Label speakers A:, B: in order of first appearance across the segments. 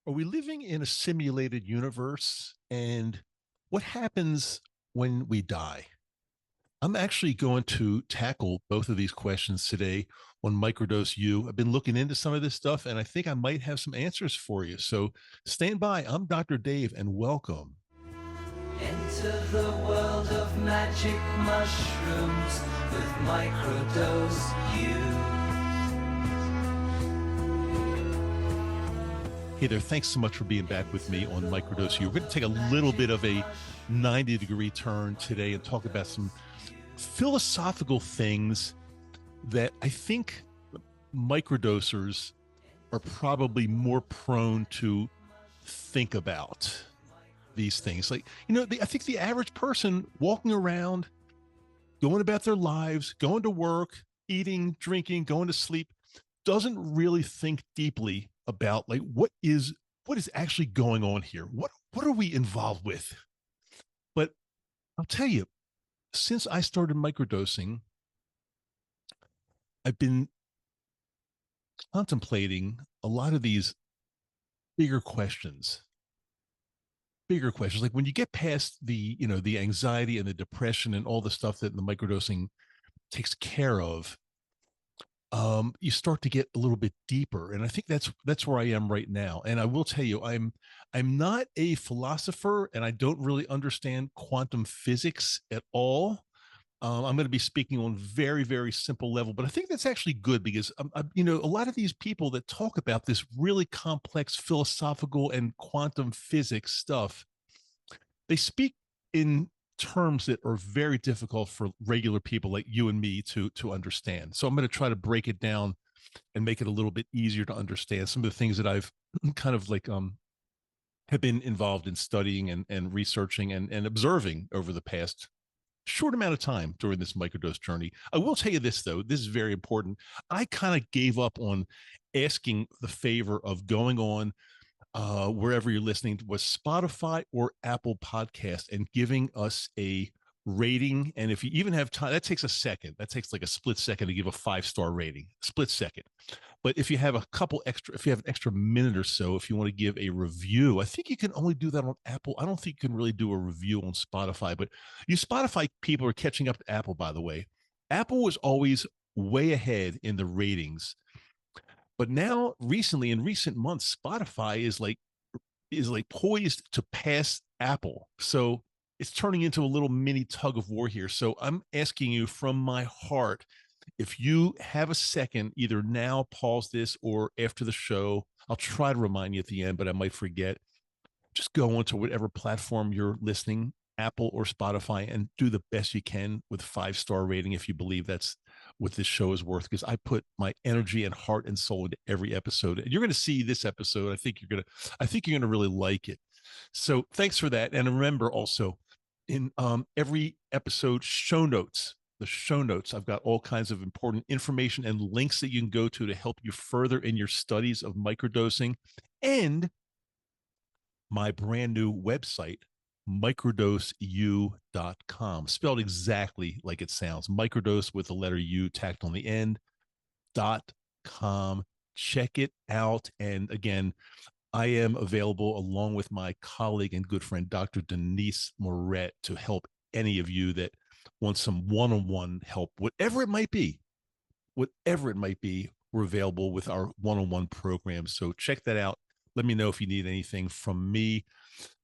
A: Are we living in a simulated universe? And what happens when we die? I'm actually going to tackle both of these questions today on Microdose U. I've been looking into some of this stuff and I think I might have some answers for you. So stand by. I'm Dr. Dave and welcome.
B: Enter the world of magic mushrooms with Microdose U.
A: Hey there. Thanks so much for being back with me on Microdose U. We're going to take a little bit of a 90-degree turn today and talk about some philosophical things that I think microdosers are probably more prone to think about these things. I think the average person walking around, going about their lives, going to work, eating, drinking, going to sleep, doesn't really think deeply about what is actually going on here. What are we involved with? But I'll tell you, since I started microdosing, I've been contemplating a lot of these bigger questions. Bigger questions, like when you get past the anxiety and the depression and all the stuff that the microdosing takes care of, you start to get a little bit deeper, and I think that's where I am right now. And I will tell you, I'm not a philosopher, and I don't really understand quantum physics at all. I'm going to be speaking on very, very simple level, but I think that's actually good because a lot of these people that talk about this really complex philosophical and quantum physics stuff, they speak in terms that are very difficult for regular people like you and me to understand. So I'm going to try to break it down and make it a little bit easier to understand some of the things that I've kind of have been involved in studying and researching and observing over the past short amount of time during this microdose journey. I will tell you this, though. This is very important. I kind of gave up on asking the favor of going on wherever you're listening, was Spotify or Apple Podcast, and giving us a rating. And if you even have time, that takes a second. That takes like a split second to give a 5-star rating, split second. But if you have if you have an extra minute or so, if you want to give a review, I think you can only do that on Apple. I don't think you can really do a review on Spotify, but you Spotify people are catching up to Apple, by the way. Apple was always way ahead in the ratings. But now recently, in recent months, Spotify is like poised to pass Apple. So it's turning into a little mini tug of war here. So I'm asking you from my heart, if you have a second, either now, pause this, or after the show, I'll try to remind you at the end, but I might forget. Just go onto whatever platform you're listening, Apple or Spotify, and do the best you can with 5-star rating if you believe that's what this show is worth. Because I put my energy and heart and soul into every episode, and you're going to see this episode. I think you're gonna really like it. So thanks for that, and remember also in every episode the show notes, I've got all kinds of important information and links that you can go to help you further in your studies of microdosing, and my brand new website, microdoseu.com, spelled exactly like it sounds. Microdose with the letter U tacked on the end, .com. Check it out. And again, I am available along with my colleague and good friend, Dr. Denise Moret, to help any of you that want some one-on-one help, whatever it might be. We're available with our one-on-one program. So check that out. Let me know if you need anything from me.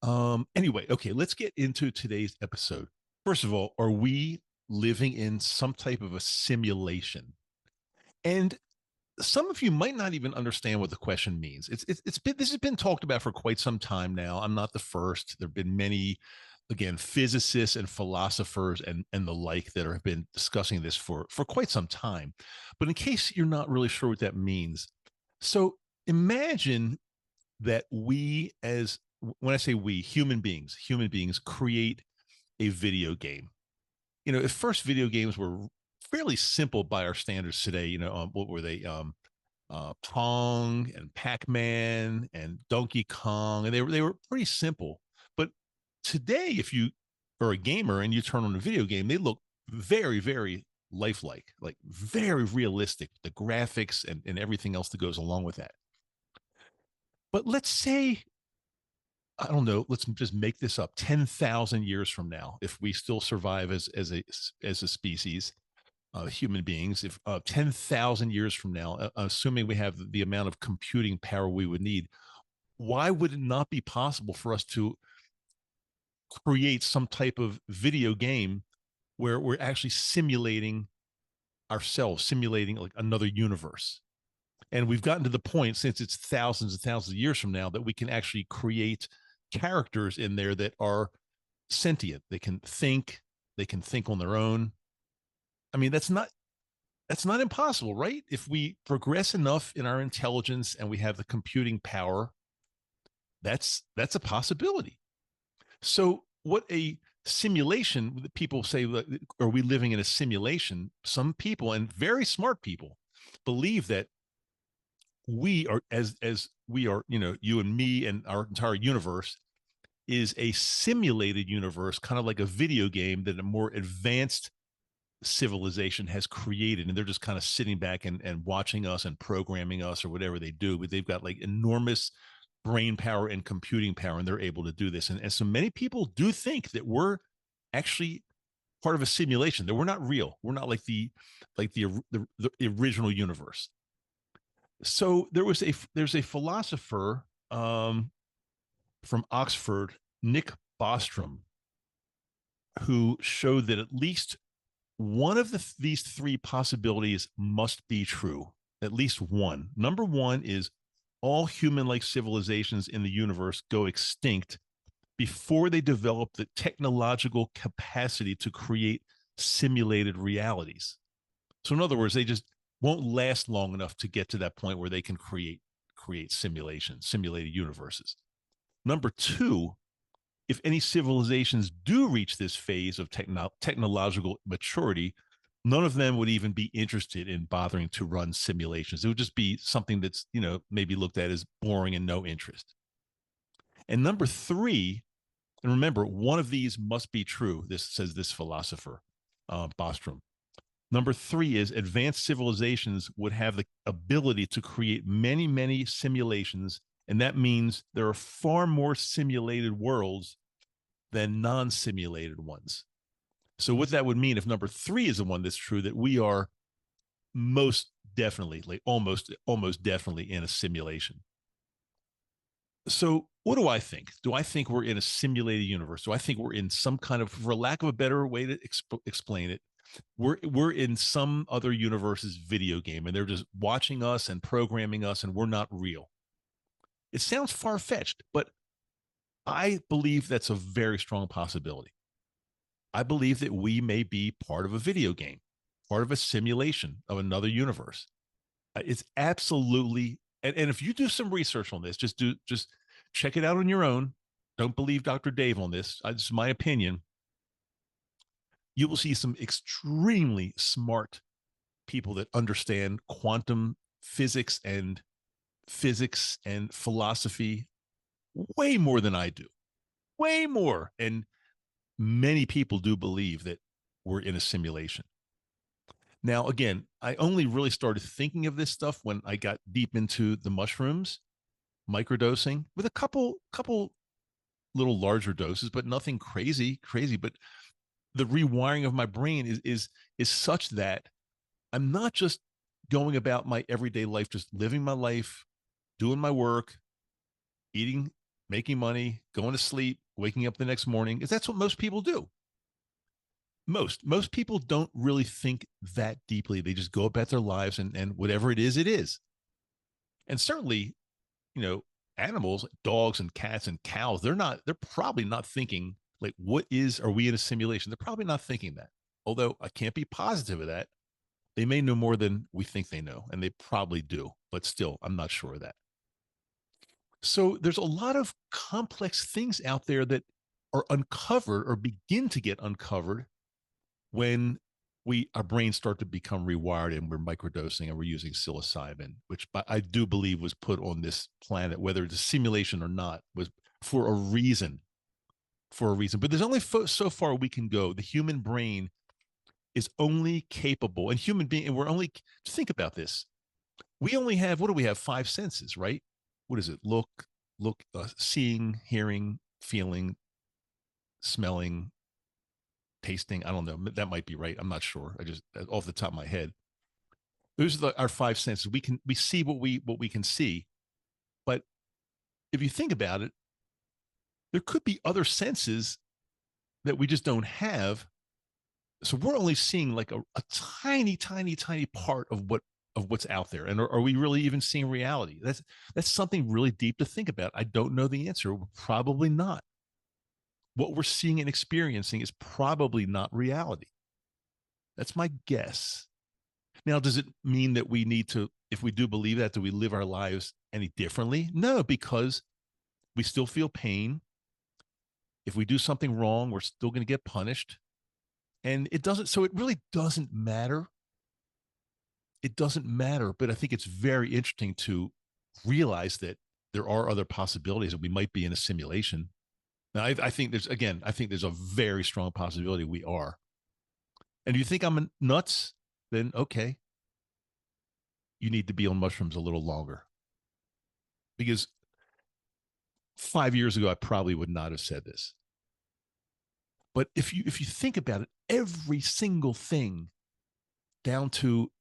A: Anyway, okay, let's get into today's episode. First of all, are we living in some type of a simulation? And some of you might not even understand what the question means. This has been talked about for quite some time now. I'm not the first. There have been many, again, physicists and philosophers and the like that have been discussing this for quite some time. But in case you're not really sure what that means, so imagine that when I say we, human beings create a video game. At first, video games were fairly simple by our standards today. What were they? Pong and Pac-Man and Donkey Kong, and they were pretty simple. But today, if you are a gamer and you turn on a video game, they look very, very lifelike, like very realistic. The graphics and everything else that goes along with that. But let's say, I don't know, let's just make this up, 10,000 years from now, if we still survive as a species, human beings, if 10,000 years from now, assuming we have the amount of computing power we would need, why would it not be possible for us to create some type of video game where we're actually simulating ourselves, simulating like another universe? And we've gotten to the point, since it's thousands and thousands of years from now, that we can actually create characters in there that are sentient. They can think on their own. I mean, that's not impossible, right? If we progress enough in our intelligence and we have the computing power, that's a possibility. So what a simulation, people say, are we living in a simulation? Some people, and very smart people, believe that we are, as we are, you and me and our entire universe is a simulated universe, kind of like a video game that a more advanced civilization has created, and they're just kind of sitting back and watching us and programming us or whatever they do. But they've got like enormous brain power and computing power, and they're able to do this. And so many people do think that we're actually part of a simulation, that we're not real, we're not like the original universe. So there's a philosopher from Oxford, Nick Bostrom, who showed that at least one of these three possibilities must be true. At least one. Number one is all human-like civilizations in the universe go extinct before they develop the technological capacity to create simulated realities. So in other words, they just won't last long enough to get to that point where they can create simulations, simulated universes. Number two, if any civilizations do reach this phase of technological maturity, none of them would even be interested in bothering to run simulations. It would just be something that's, maybe looked at as boring and no interest. And number three, and remember, one of these must be true. This says this philosopher, Bostrom. Number three is advanced civilizations would have the ability to create many, many simulations. And that means there are far more simulated worlds than non-simulated ones. So what that would mean, if number three is the one that's true, that we are most definitely, like almost definitely in a simulation. So what do I think? Do I think we're in a simulated universe? Do I think we're in some kind of, for lack of a better way to explain it, we're in some other universe's video game, and they're just watching us and programming us, and we're not real? It sounds far-fetched, but I believe that's a very strong possibility. I believe that we may be part of a video game, part of a simulation of another universe. It's absolutely, and if you do some research on this, just check it out on your own. Don't believe Dr. Dave on this. This is my opinion. You will see some extremely smart people that understand quantum physics and philosophy way more than I do, way more. And many people do believe that we're in a simulation. Now, again, I only really started thinking of this stuff when I got deep into the mushrooms, microdosing, with a couple little larger doses, but nothing crazy. But the rewiring of my brain is such that I'm not just going about my everyday life, just living my life, doing my work, eating, making money, going to sleep, waking up the next morning, because that's what most people do. Most people don't really think that deeply. They just go about their lives, and whatever it is. And certainly, animals, dogs and cats and cows, they're probably not thinking like, are we in a simulation? They're probably not thinking that. Although I can't be positive of that. They may know more than we think they know, and they probably do, but still, I'm not sure of that. So there's a lot of complex things out there that are uncovered or begin to get uncovered when our brains start to become rewired and we're microdosing and we're using psilocybin, which I do believe was put on this planet, whether it's a simulation or not, was for a reason. But there's only so far we can go. The human brain is only capable, and we're only, think about this. We only have, what do we have? 5 senses, right? what is it? Seeing, hearing, feeling, smelling, tasting. I don't know. That might be right. I'm not sure. I just off the top of my head. Those are our five senses. We see what we can see, but if you think about it, there could be other senses that we just don't have. So we're only seeing like a tiny, tiny, tiny part of what's out there. And are we really even seeing reality? That's something really deep to think about. I don't know the answer. Probably not. What we're seeing and experiencing is probably not reality. That's my guess. Now, does it mean that we need to, if we do believe that, do we live our lives any differently? No, because we still feel pain. If we do something wrong, we're still going to get punished. And it doesn't, so it really doesn't matter. It doesn't matter. But I think it's very interesting to realize that there are other possibilities that we might be in a simulation. Now, I think there's a very strong possibility we are. And if you think I'm nuts, then okay, you need to be on mushrooms a little longer. Because 5 years ago, I probably would not have said this. But if you think about it, every single thing down to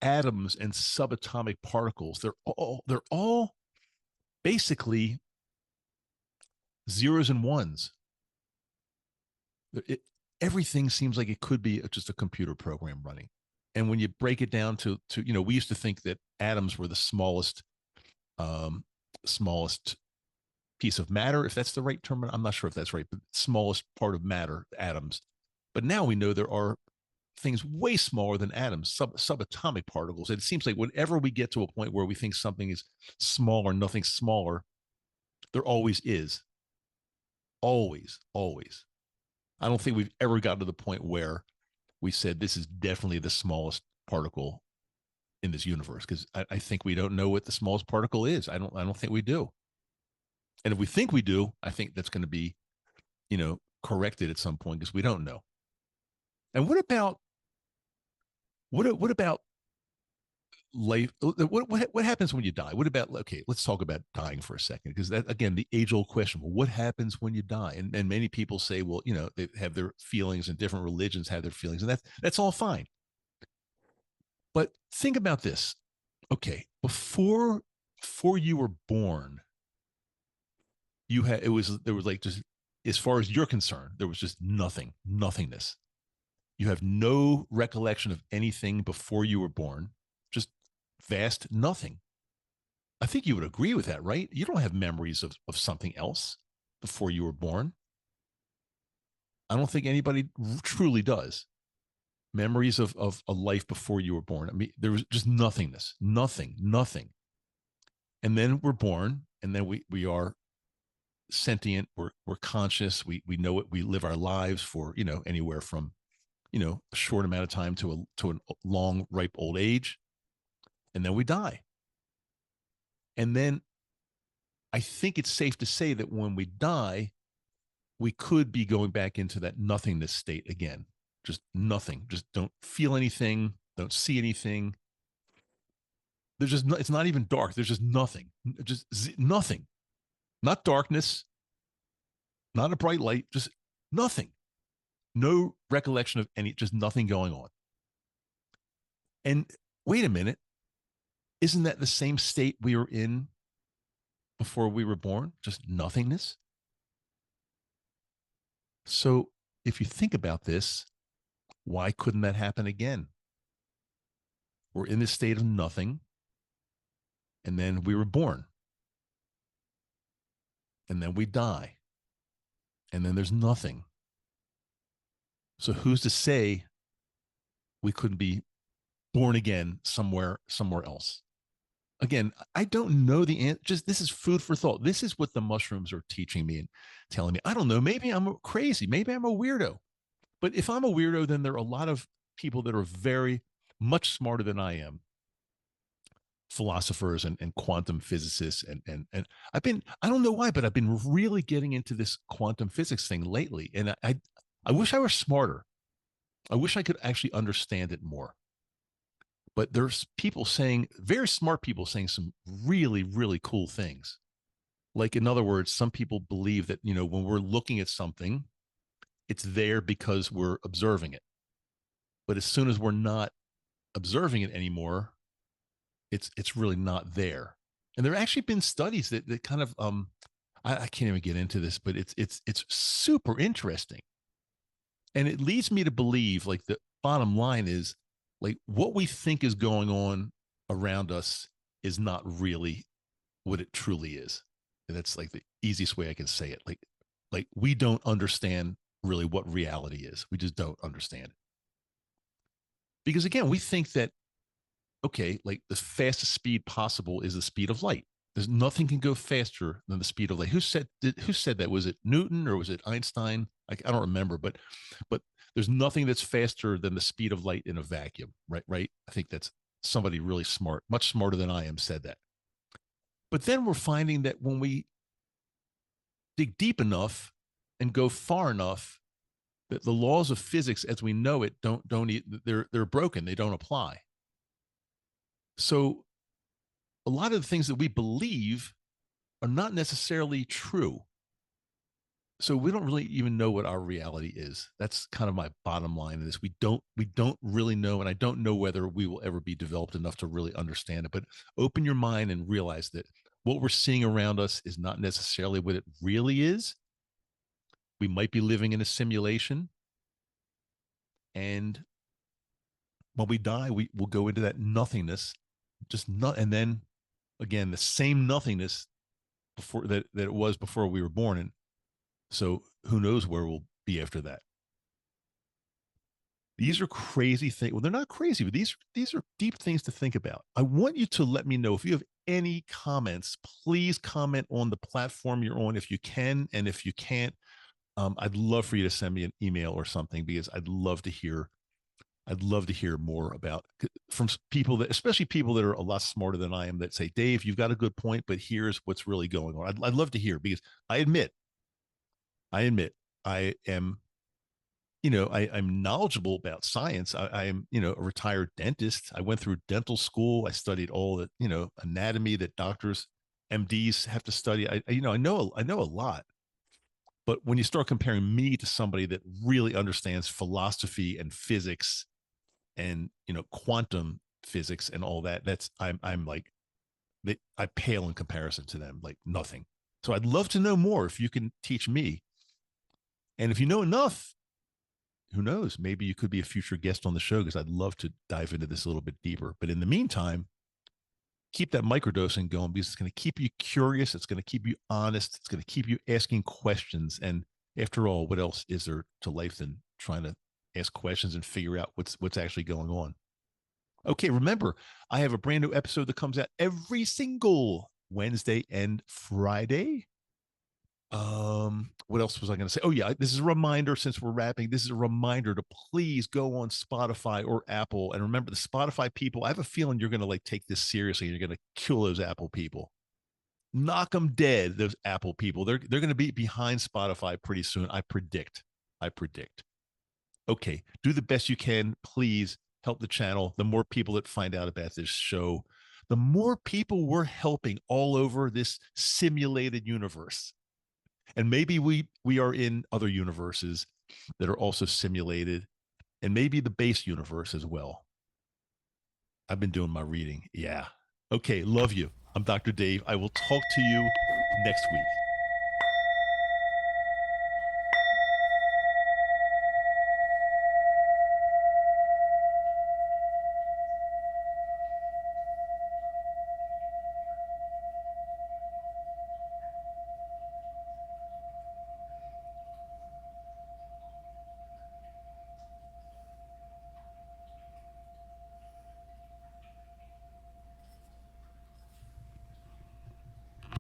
A: atoms and subatomic particles, they're all basically zeros and ones. Everything seems like it could be just a computer program running. And when you break it down to we used to think that atoms were the smallest piece of matter, if that's the right term. I'm not sure if that's right, but smallest part of matter, atoms. But now we know there are things way smaller than atoms, subatomic particles. And it seems like whenever we get to a point where we think something is small or nothing smaller, there always is. Always, always. I don't think we've ever gotten to the point where we said this is definitely the smallest particle in this universe, because I think we don't know what the smallest particle is. I don't think we do. And if we think we do, I think that's going to be, corrected at some point because we don't know. And what about life? What happens when you die? What about, okay, let's talk about dying for a second, because that, again, the age old question, well, what happens when you die? And many people say, well, they have their feelings, and different religions have their feelings, and that's all fine. But think about this. Okay, before you were born, there was like, just as far as you're concerned, there was just nothingness. You have no recollection of anything before you were born, just vast nothing. I think you would agree with that, right? You don't have memories of something else before you were born. I don't think anybody truly does. Memories of a life before you were born. I mean, there was just nothingness, nothing. And then we're born, and then we are sentient. We're conscious. We know it. We live our lives for, anywhere from, a short amount of time to a long, ripe old age. And then we die. And then I think it's safe to say that when we die, we could be going back into that nothingness state again. Just nothing. Just don't feel anything. Don't see anything. It's not even dark. There's just nothing. Just nothing. Not darkness. Not a bright light. Just nothing. No recollection of just nothing going on. And wait a minute. Isn't that the same state we were in before we were born? Just nothingness. So if you think about this, why couldn't that happen again? We're in this state of nothing, and then we were born, and then we die, and then there's nothing. So who's to say we couldn't be born again somewhere else? Again, I don't know the answer. Just, this is food for thought. This is what the mushrooms are teaching me and telling me. I don't know. Maybe I'm crazy. Maybe I'm a weirdo. But if I'm a weirdo, then there are a lot of people that are very much smarter than I am, philosophers and quantum physicists. And I don't know why, but I've been really getting into this quantum physics thing lately. And I wish I were smarter. I wish I could actually understand it more. But there's people saying, very smart people saying some really, really cool things. Like, in other words, some people believe that, when we're looking at something, it's there because we're observing it. But as soon as we're not observing it anymore, it's really not there. And there have actually been studies that kind of I can't even get into this, but it's super interesting. And it leads me to believe, like, the bottom line is, like, what we think is going on around us is not really what it truly is. And that's like the easiest way I can say it. Like we don't understand really what reality is. We just don't understand it. Because again, we think that, okay, like, the fastest speed possible is the speed of light. There's nothing can go faster than the speed of light. Who said that? Was it Newton or was it Einstein? I don't remember, but there's nothing that's faster than the speed of light in a vacuum, right? Right. I think that's somebody really smart, much smarter than I am, said that. But then we're finding that when we dig deep enough and go far enough, that the laws of physics as we know it don't they're broken. They don't apply. So a lot of the things that we believe are not necessarily true. So we don't really even know what our reality is. That's kind of my bottom line in this. We don't really know, and I don't know whether we will ever be developed enough to really understand it. But open your mind and realize that what we're seeing around us is not necessarily what it really is. We might be living in a simulation, and when we die, we will go into that nothingness, just not, and then again the same nothingness before that it was before we were born. And so who knows where we'll be after that. These are crazy things. Well, they're not crazy, but these are deep things to think about. I want you to let me know if you have any comments. Please comment on the platform you're on if you can, and if you can't, I'd love for you to send me an email or something, because I'd love to hear more about, from people that, especially people that are a lot smarter than I am, that say, Dave, you've got a good point, but here's what's really going on. I'd love to hear, because I admit I am, I'm knowledgeable about science. I am, a retired dentist. I went through dental school. I studied all the, anatomy that doctors, MDs have to study. I know a lot. But when you start comparing me to somebody that really understands philosophy and physics and, quantum physics and all that, I'm like, I pale in comparison to them, like nothing. So I'd love to know more if you can teach me. And if you know enough, who knows, maybe you could be a future guest on the show, because I'd love to dive into this a little bit deeper. But in the meantime, keep that microdosing going, because it's going to keep you curious. It's going to keep you honest. It's going to keep you asking questions. And after all, what else is there to life than trying to ask questions and figure out what's actually going on? Okay, remember, I have a brand new episode that comes out every single Wednesday and Friday. What else was I going to say? Oh yeah, this is a reminder, since we're wrapping, this is a reminder to please go on Spotify or Apple. And remember, the Spotify people, I have a feeling you're going to, like, take this seriously, and you're going to kill those Apple people. Knock them dead, those Apple people. They're going to be behind Spotify pretty soon. I predict. Okay, do the best you can. Please help the channel. The more people that find out about this show, the more people we're helping all over this simulated universe. And maybe we are in other universes that are also simulated, and maybe the base universe as well. I've been doing my reading. Yeah. Okay. Love you. I'm Dr. Dave. I will talk to you next week.